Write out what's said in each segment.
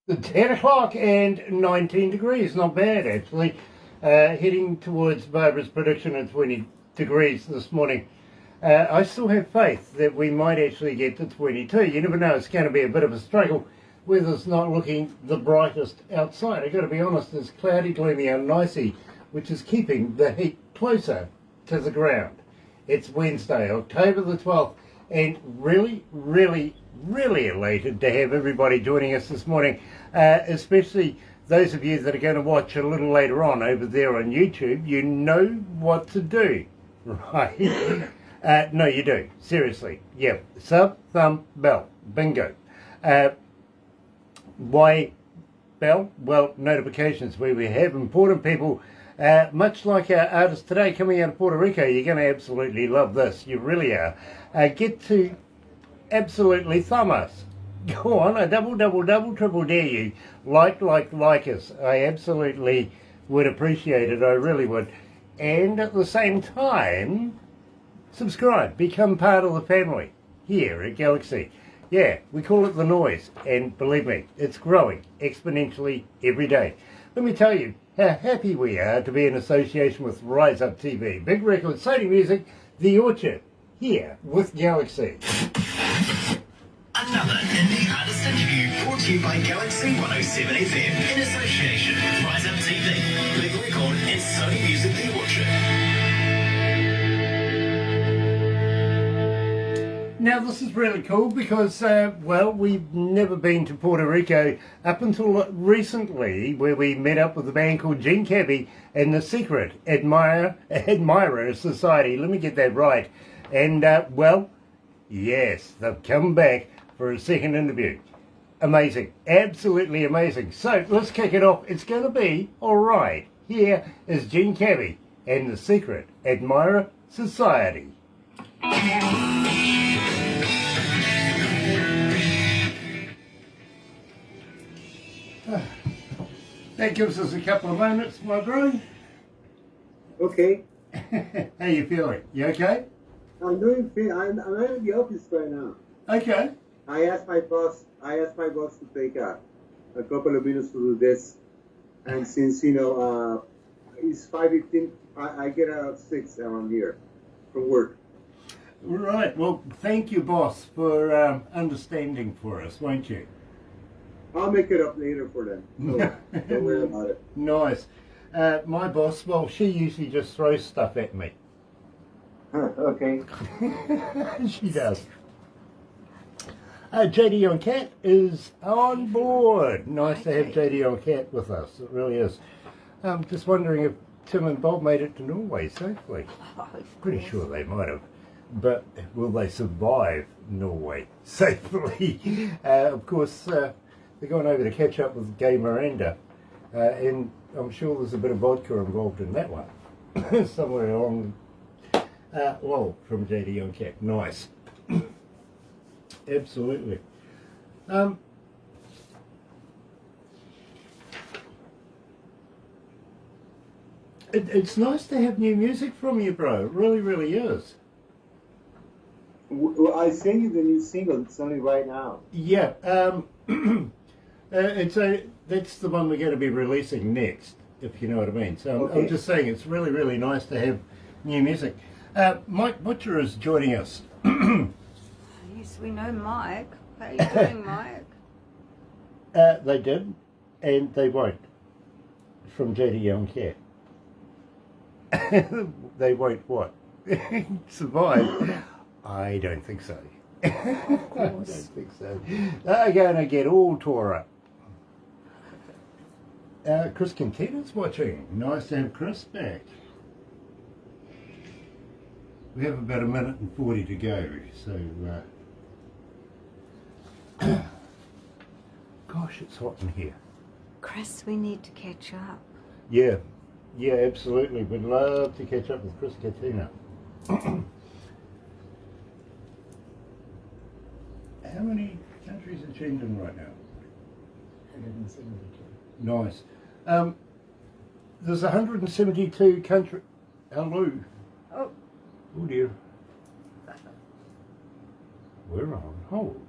10 o'clock and 19 degrees, not bad actually. Heading towards Barbara's prediction of 20 degrees this morning. I still have faith that we might actually get to 22. You never know, it's going to be a bit of a struggle. Weather's not looking the brightest outside. I've got to be honest, it's cloudy, gloomy and nicey, which is keeping the heat closer to the ground. It's Wednesday, October the 12th, and really elated to have everybody joining us this morning, especially those of you that are going to watch a little later on over there on YouTube. You know what to do, right? No, you do. Seriously. Yeah. Sub, thumb, bell. Bingo. Why bell? Well, notifications where we have important people, much like our artist today coming out of Puerto Rico. You're going to absolutely love this. You really are. Get to absolutely thumb us. Go on, I double, triple dare you. Like us. I absolutely would appreciate it. I really would. And at the same time, subscribe. Become part of the family here at Galaxy. Yeah, we call it the noise. And believe me, it's growing exponentially every day. Let me tell you how happy we are to be in association with Rise Up TV. Big Record, Sony Music, The Orchard, here with Galaxy. Another indie artist interview brought to you by galaxy107fm in association with Rise Up TV, Big Record and Sony Music The Orchard. Now this is really cool because, well, we've never been to Puerto Rico up until recently, where we met up with a band called Cabbie and the Secret Admirer Society. Let me get that right. And, well, yes, they've come back for a second interview. Amazing. Absolutely amazing. So let's kick it off. It's going to be all right. Here is Cabbie and the Secret Admirer Society. That gives us a couple of moments, my bro. Okay. How you feeling? You okay? I'm doing fine. I'm at the office right now. Okay. I asked my boss to take a couple of minutes to do this, and since it's 5:15, I get out at 6 around here from work. Right. Well, thank you, boss, for understanding for us, won't you? I'll make it up later for them. So don't worry about it. Nice. My boss, well, she usually just throws stuff at me. Okay. She does. JD on Cat is on board. Nice to have JD on Cat with us. It really is. I'm just wondering if Tim and Bob made it to Norway safely. Pretty sure they might have. But will they survive Norway safely? Of course, they're going over to catch up with Gay Miranda. And I'm sure there's a bit of vodka involved in that one. Somewhere along. Well, from JD on Cat. Nice. Absolutely. It's nice to have new music from you, bro. It really is. Well, I sent you the new single. It's only right now. Yeah. That's the one we're going to be releasing next, if you know what I mean. So Okay. I'm just saying it's really nice to have new music. Mike Butcher is joining us. Yes, we know Mike. How are you doing, Mike? They did, and they won't. From JD on Cat. They won't what? Survive? I don't think so. I don't think so. They're going to get all tore up. Chris Quintana's watching. Nice to have Chris back. We have about a minute and 40 to go, so gosh, it's hot in here. Chris, we need to catch up. Yeah, absolutely. We'd love to catch up with Chris Quintana. How many countries are tuned in right now? 172. Nice. There's 172 countries. Hello. Oh. Oh dear. We're on hold.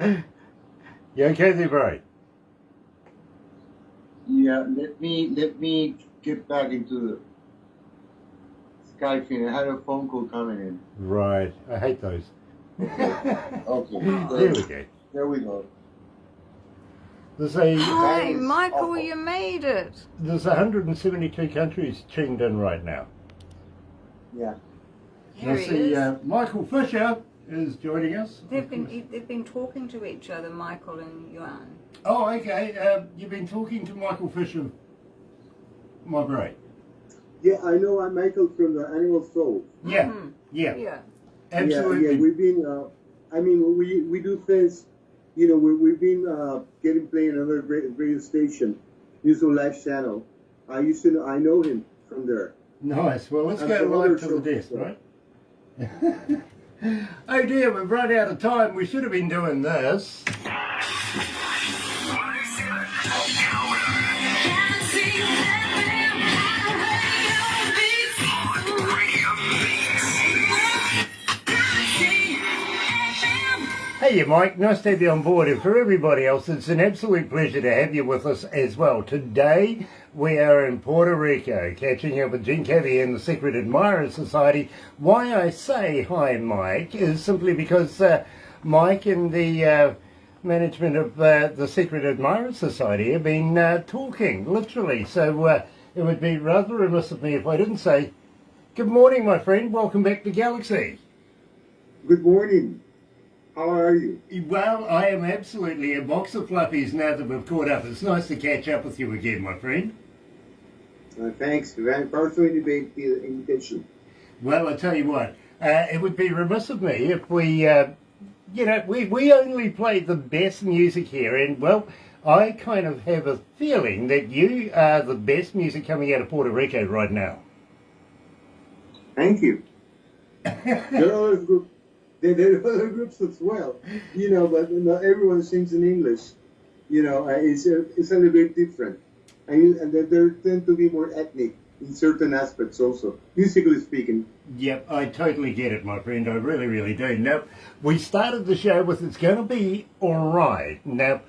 You okay there, bro? Yeah, let me get back into the Skype thing. I had a phone call coming in. Right. I hate those. Okay. There we go. There we go. There's a Hi, is Michael, awful. you made it. there's 172 countries tuned in right now. Yeah. Here I he see is. Michael Fisher is joining us. They've been talking to each other, Michael and Yuan. Oh, okay. You've been talking to Michael Fisher, my bro. Yeah, I know. I'm Michael from the Animal Soul. Yeah, Mhm. yeah, Yeah. absolutely. Yeah. We've been. I mean, we do things. You know, we've been getting playing another radio station, Musical Live Channel. I know him from there. Nice. Well, let's And go some live other to the shows, desk, right? Oh dear, we've run out of time. We should have been doing this. Hey, Mike. Nice to have you on board. And for everybody else, it's an absolute pleasure to have you with us as well. Today, we are in Puerto Rico, catching up with Gene Cabbie and the Secret Admirer Society. Why I say hi, Mike, is simply because Mike and the management of the Secret Admirer Society have been talking, literally. So it would be rather remiss of me if I didn't say, good morning, my friend. Welcome back to Galaxy. Good morning. How are you? Well, I am absolutely a box of fluffies now that we've caught up. It's nice to catch up with you again, my friend. Thanks for the invitation. Well, I tell you what, it would be remiss of me if we, we only play the best music here. And, well, I kind of have a feeling that you are the best music coming out of Puerto Rico right now. Thank you. There are other groups as well, you know, but not everyone sings in English. You know, it's a little bit different. And there tend to be more ethnic in certain aspects also, musically speaking. Yep, I totally get it, my friend. I really, really do. Now, we started the show with It's Gonna Be Alright. Now,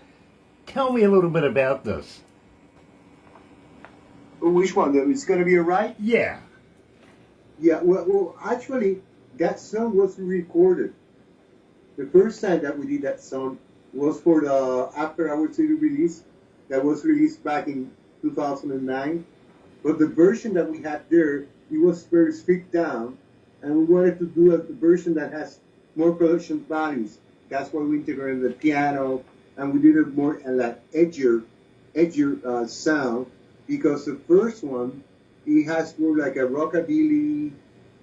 tell me a little bit about this. Which one? It's going to be alright? Yeah. Yeah, well, actually, that song was recorded. The first time that we did that song was for the After Hours CD release that was released back in 2009. But the version that we had there, it was very stripped down, and we wanted to do a version that has more production values. That's why we integrated the piano, and we did it more like edgier sound, because the first one, it has more like a rockabilly,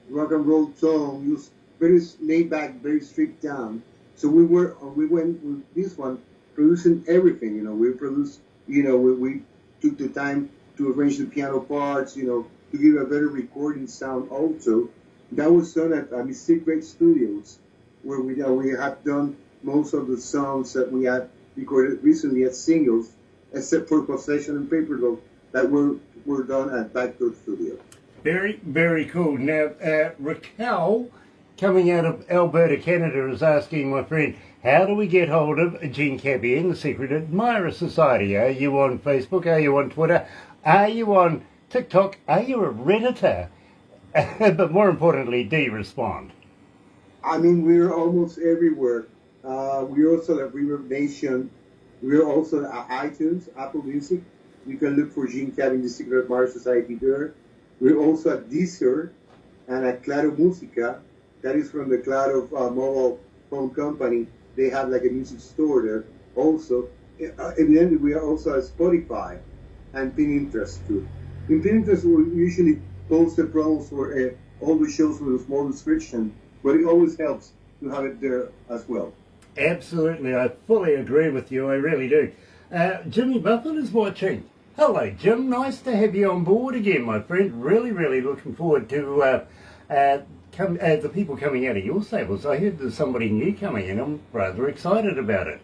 rock and roll tone, used very laid back, very stripped down. So we went with this one, producing everything. You know, we produced. You know, we took the time to arrange the piano parts. You know, to give a better recording sound. Also, that was done at Mystic Great Studios, where we have done most of the songs that we had recorded recently as singles, except for Possession and Paper Doll that were done at Backdoor Studio. Very, very cool. Now, Raquel, coming out of Alberta, Canada, is asking, my friend, how do we get hold of Gene Cabbie and the Secret Admirer Society? Are you on Facebook? Are you on Twitter? Are you on TikTok? Are you a Redditor? But more importantly, do you respond? I mean, we're almost everywhere. We're also at Reverb Nation. We're also at iTunes, Apple Music. You can look for Gene Cabbie and the Secret Admirer Society there. We're also at Deezer and at Claro Musica. That is from the Claro mobile phone company. They have like a music store there. Also, evidently, we are also at Spotify and Pinterest too. In Pinterest, we usually post the promos for all the shows with a small description, but it always helps to have it there as well. Absolutely, I fully agree with you. I really do. Jimmy Buffett is watching. Hello, Jim. Nice to have you on board again, my friend. Really, really looking forward to the people coming out of your stables. I heard there's somebody new coming in. I'm rather excited about it.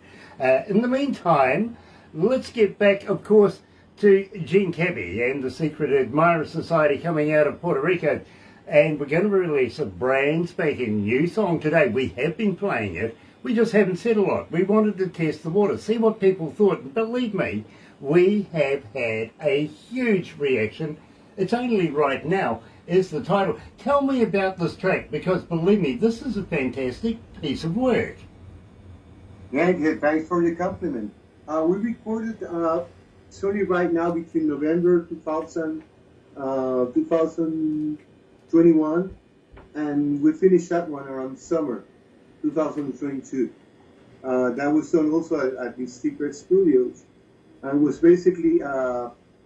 In the meantime, let's get back, of course, to Gene Cabbie and the Secret Admirer Society coming out of Puerto Rico. And we're going to release a brand spanking new song today. We have been playing it. We just haven't said a lot. We wanted to test the water, see what people thought. And believe me, we have had a huge reaction. It's only right now is the title. Tell me about this track, because believe me, this is a fantastic piece of work. Yeah, thanks for the compliment. We recorded it's only right now between November 2021, and we finished that one around summer 2022. That was done also at the Secret Studios, and was basically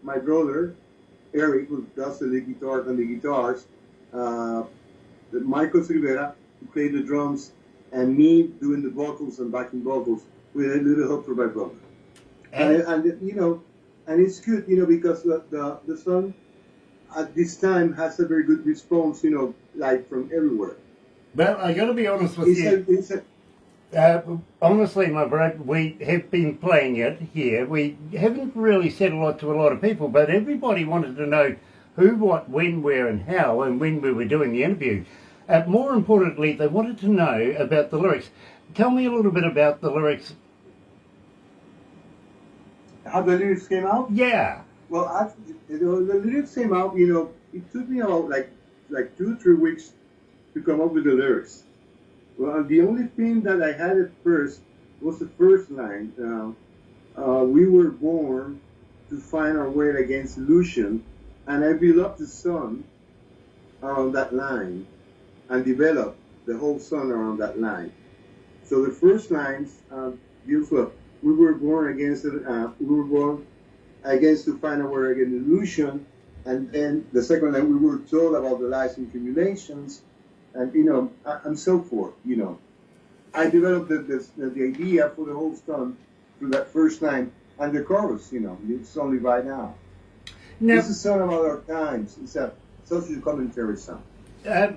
my brother Eric, who does the lead guitar and the guitars, Marcos Rivera, who played the drums, and me doing the vocals and backing vocals with a little help from my brother. And you know, and it's good, you know, because the song at this time has a very good response, you know, like from everywhere. Well, I got to be honest with you. Honestly, my brother, we have been playing it here. We haven't really said a lot to a lot of people, but everybody wanted to know who, what, when, where, and how, and when we were doing the interview. More importantly, they wanted to know about the lyrics. Tell me a little bit about the lyrics. How the lyrics came out? Yeah. Well, the lyrics came out, you know, it took me about like 2 or 3 weeks to come up with the lyrics. Well, the only thing that I had at first was the first line. We were born to find our way against illusion, and I built up the sun around that line and developed the whole song around that line. So the first lines deals with we were born against to find our way against illusion, and then the second line we were told about the lies and tribulations, and you know, and so forth. You know, I developed the idea for the whole song through that first line, and the chorus. You know, it's only right now. This is a song about our times. It's a social commentary song. Now,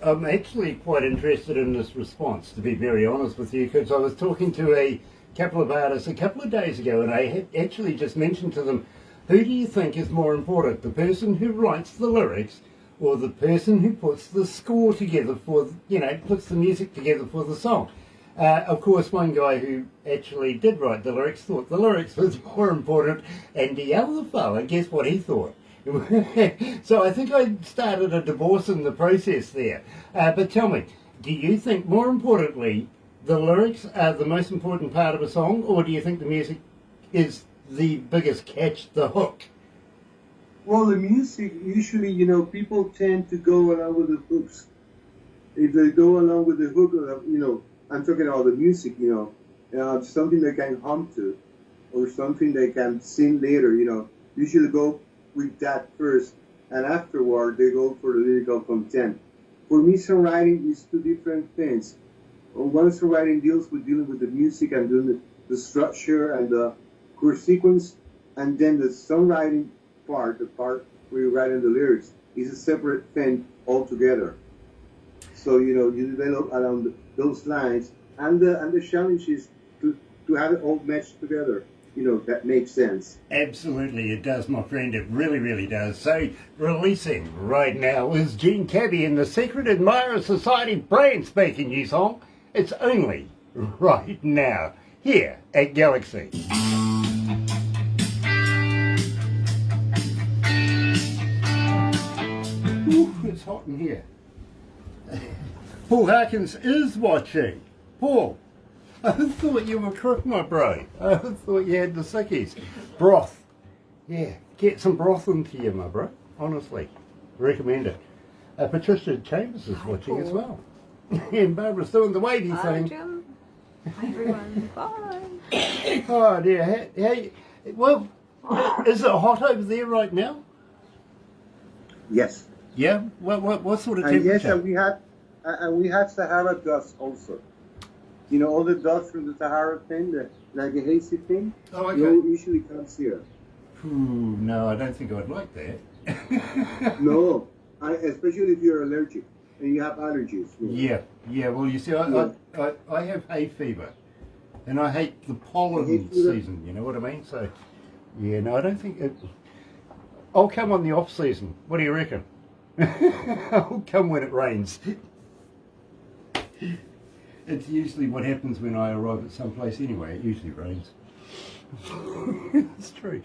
I'm actually quite interested in this response, to be very honest with you, because I was talking to a couple of artists a couple of days ago, and I had actually just mentioned to them, who do you think is more important, the person who writes the lyrics or the person who puts the score together for, you know, puts the music together for the song? Of course, one guy who actually did write the lyrics thought the lyrics was more important, and the other fella, guess what he thought? So I think I started a divorce in the process there. But tell me, do you think, more importantly, the lyrics are the most important part of a song, or do you think the music is the biggest catch, the hook? Well, the music, usually, you know, people tend to go along with the hooks. If they go along with the hook, you know, I'm talking about the music, you know, something they can hum to, or something they can sing later, you know, usually go with that first, and afterward they go for the lyrical content. For me, songwriting is two different things. One songwriting deals with dealing with the music and doing the structure and the chord sequence, and then the songwriting part, the part where you're writing the lyrics, is a separate thing altogether. So, you know, you develop along those lines, and the challenge is to have it all meshed together. You know, that makes sense. Absolutely, it does, my friend. It really, really does. So, releasing right now is Gene Cabbie and the Secret Admirer Society brand spanking new song. It's only right now here at Galaxy. Ooh, it's hot in here. Paul Harkins is watching. Paul, I thought you were crook, my bro. I thought you had the sickies. Broth. Yeah, get some broth into you, my bro. Honestly, recommend it. Patricia Chambers is watching as well. And Barbara's doing the wavy thing. Jim. Hi, everyone. Bye. Oh dear. Hey, well, is it hot over there right now? Yes. Yeah. What sort of And temperature? yes, and we had Sahara dust also. You know, all the dust from the Sahara thing, like a hazy thing. Oh, okay. Usually comes here. Ooh, no, I don't think I'd like that. No, especially if you're allergic and you have allergies. You know. Yeah. Well, you see, I have hay fever, and I hate the pollen season. You know what I mean? So, yeah, no, I don't think it. I'll come on the off season. What do you reckon? I'll come when it rains. It's usually what happens when I arrive at some place anyway. It usually rains. It's true.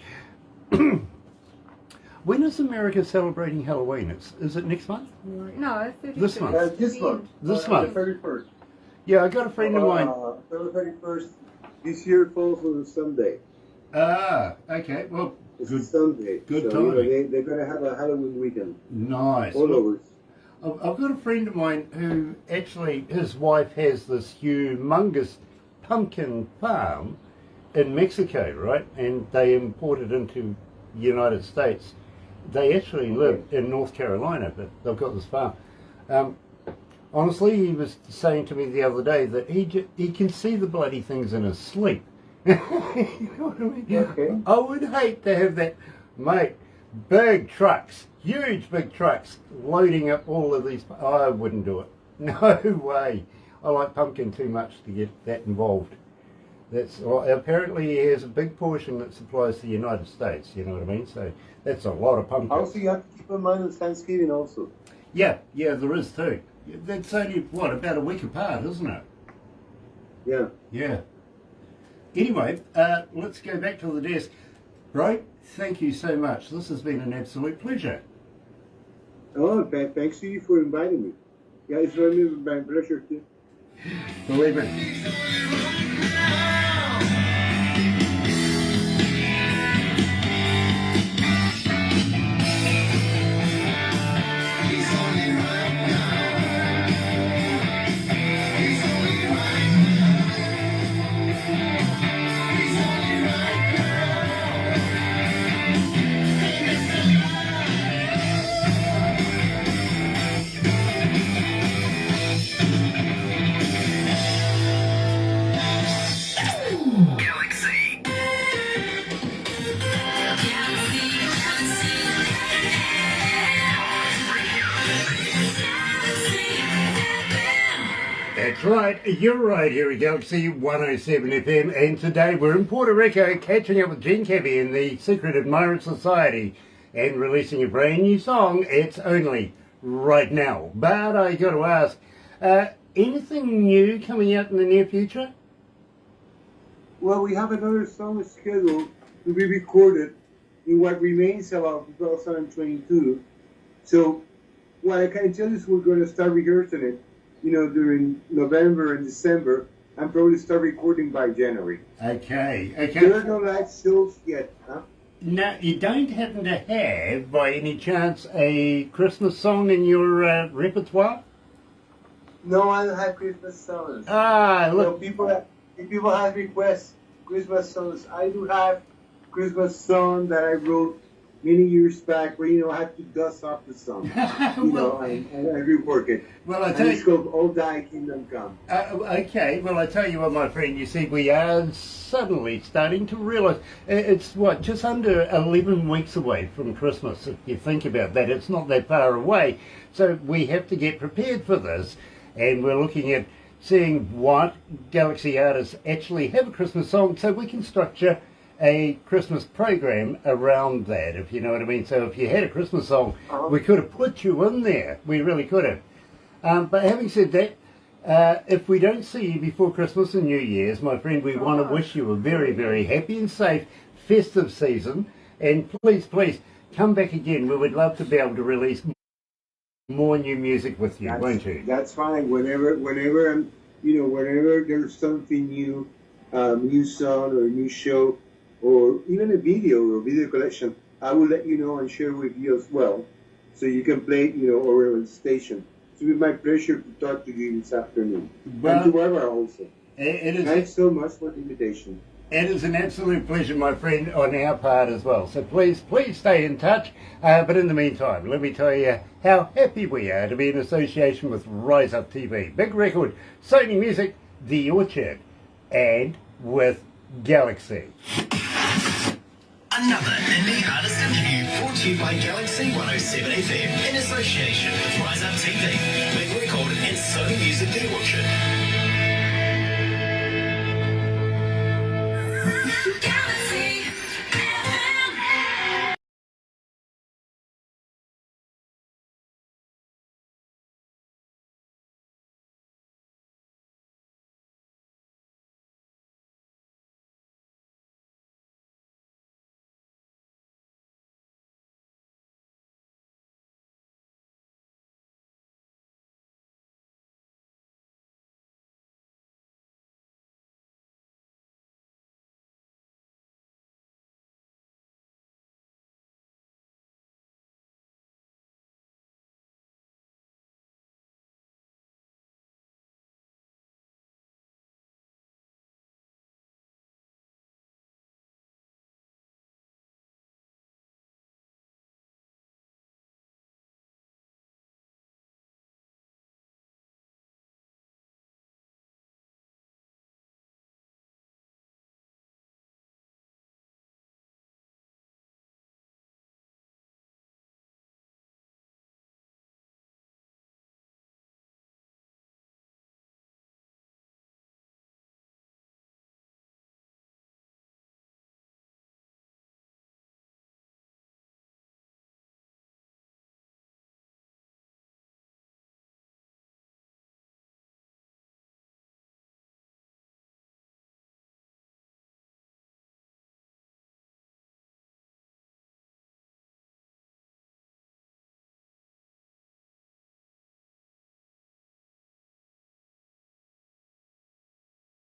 When is America celebrating Halloween? Is it next month? No, 31st. This month. This month. This month. The 31st. Yeah, I got a friend of mine. The 31st. This year falls on a Sunday. Ah, okay. Well, It's good. a Sunday. good so, timing. they're going to have a Halloween weekend. Nice. All Well, over. I've got a friend of mine who actually, his wife has this humongous pumpkin farm in Mexico, right? And they import it into the United States. They actually live in North Carolina, but they've got this farm. Honestly, he was saying to me the other day that he can see the bloody things in his sleep. You know what I mean? Okay. I would hate to have that, mate. Big trucks, huge big trucks, loading up all of these. I wouldn't do it. No way. I like pumpkin too much to get that involved. That's apparently he has a big portion that supplies to the United States. You know what I mean? So that's a lot of pumpkin. Also, you have to keep in mind it's Thanksgiving also. Yeah, there is too. That's only what, about a week apart, isn't it? Yeah. Yeah. Anyway, let's go back to the desk. Bro, thank you so much. This has been an absolute pleasure. Oh, thanks to you for inviting me. Yeah, it's really my pleasure too. Believe me. Galaxy. That's right, you're right here at Galaxy 107 FM, and today we're in Puerto Rico catching up with Cabbie and the Secret Admirer Society and releasing a brand new song. It's only right now. But I got to ask, anything new coming out in the near future? Well, we have another song scheduled to be recorded in what remains of 2022. So, what I can tell you is we're going to start rehearsing it, during November and December, and probably start recording by January. Okay. There are no live shows yet, huh? Now, you don't happen to have, by any chance, a Christmas song in your repertoire? No, I don't have Christmas songs. Ah, look. If people have requests, Christmas songs, I do have Christmas song that I wrote many years back where, I have to dust off the song, and rework it. Well, I And tell it's you... called All Thy Kingdom Come. Okay, well, I tell you what, my friend, you see, we are suddenly starting to realise it's, just under 11 weeks away from Christmas, if you think about that. It's not that far away, so we have to get prepared for this, and we're looking at seeing what Galaxy artists actually have a Christmas song so we can structure a Christmas program around that, if you know what I mean. So if you had a Christmas song, we could have put you in there. We really could have. But having said that, if we don't see you before Christmas and New Year's, my friend, we want to wish you a very, very happy and safe festive season. And please, come back again. We would love to be able to release more new music with you, won't you? That's fine. Whenever there's something new, new song or a new show, or even a video collection, I will let you know and share with you as well, so you can play it, over on the station. It's been my pleasure to talk to you this afternoon, Well, and to Barbara also. It is. Thanks so much for the invitation. It is an absolute pleasure, my friend, on our part as well. So please stay in touch. But in the meantime, let me tell you how happy we are to be in association with Rise Up TV, Big Record, Sony Music, The Orchard, and with Galaxy. Another indie artist interview brought to you by Galaxy 107 FM in association with Rise Up TV, Big Record, and Sony Music The Orchard.